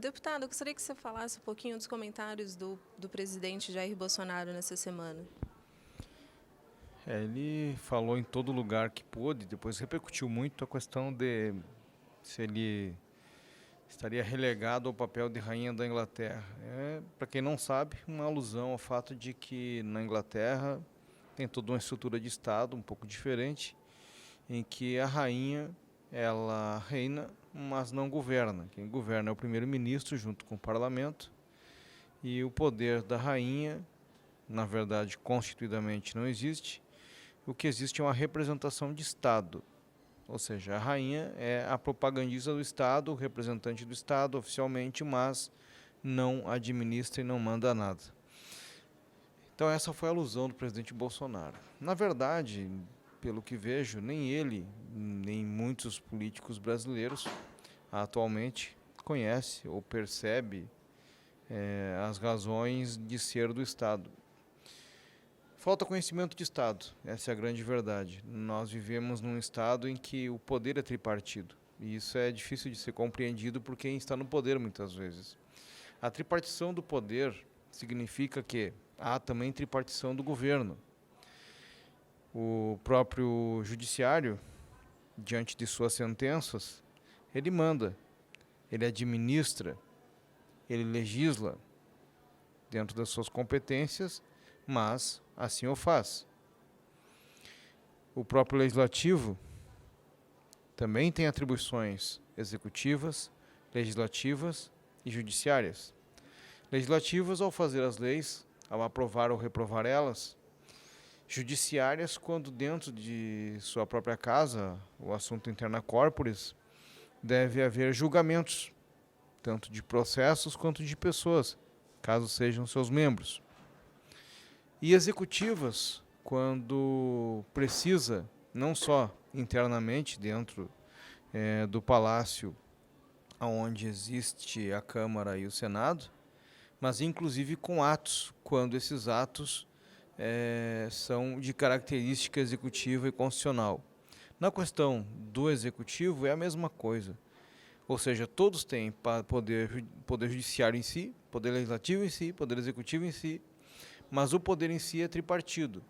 Deputado, eu gostaria que você falasse um pouquinho dos comentários do presidente Jair Bolsonaro nessa semana. Ele falou em todo lugar que pôde, depois repercutiu muito a questão de se ele estaria relegado ao papel de rainha da Inglaterra. Para quem não sabe, uma alusão ao fato de que na Inglaterra tem toda uma estrutura de Estado um pouco diferente, em que a rainha ela reina, mas não governa. Quem governa é o primeiro-ministro junto com o parlamento, e o poder da rainha, na verdade, constituidamente não existe. O que existe é uma representação de Estado, ou seja, a rainha é a propagandista do Estado, o representante do Estado oficialmente, mas não administra e não manda nada. Então essa foi a alusão do presidente Bolsonaro. Na verdade, pelo que vejo, nem ele, nem muitos políticos brasileiros atualmente conhece ou percebe as razões de ser do Estado. Falta conhecimento de Estado, essa é a grande verdade. Nós vivemos num Estado em que o poder é tripartido, e isso é difícil de ser compreendido por quem está no poder muitas vezes. A tripartição do poder significa que há também tripartição do governo. O próprio judiciário, diante de suas sentenças, ele manda, ele administra, ele legisla dentro das suas competências, mas assim o faz. O próprio legislativo também tem atribuições executivas, legislativas e judiciárias. Legislativas ao fazer as leis, ao aprovar ou reprovar elas. Judiciárias quando dentro de sua própria casa, o assunto interna corporis, deve haver julgamentos, tanto de processos quanto de pessoas, caso sejam seus membros. E executivas, quando precisa, não só internamente dentro do palácio onde existe a Câmara e o Senado, mas inclusive com atos, quando esses atos são de característica executiva e constitucional. Na questão do executivo é a mesma coisa, ou seja, todos têm poder judiciário em si, poder legislativo em si, poder executivo em si, mas o poder em si é tripartido.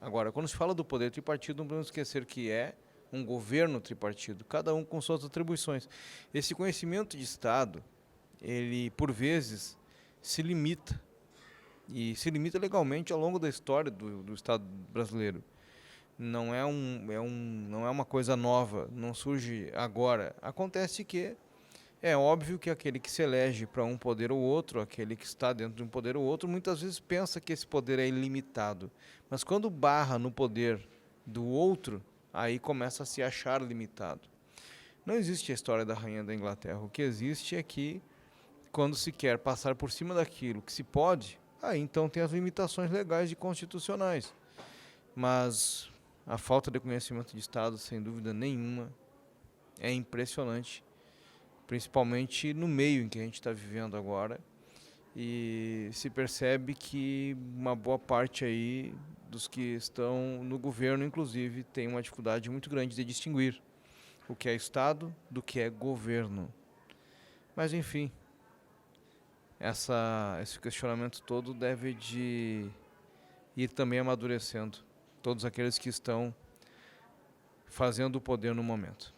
Agora, quando se fala do poder tripartido, não podemos esquecer que é um governo tripartido, cada um com suas atribuições. Esse conhecimento de Estado, ele, por vezes, se limita, e se limita legalmente ao longo da história do Estado brasileiro. Não é uma coisa nova, não surge agora. Acontece que é óbvio que aquele que se elege para um poder ou outro, aquele que está dentro de um poder ou outro, muitas vezes pensa que esse poder é ilimitado. Mas quando barra no poder do outro, aí começa a se achar limitado. Não existe a história da rainha da Inglaterra. O que existe é que, quando se quer passar por cima daquilo que se pode, aí então tem as limitações legais e constitucionais. Mas a falta de conhecimento de Estado, sem dúvida nenhuma, é impressionante, principalmente no meio em que a gente está vivendo agora, e se percebe que uma boa parte aí dos que estão no governo, inclusive, tem uma dificuldade muito grande de distinguir o que é Estado do que é governo. Mas, enfim, esse questionamento todo deve de ir também amadurecendo todos aqueles que estão fazendo o poder no momento.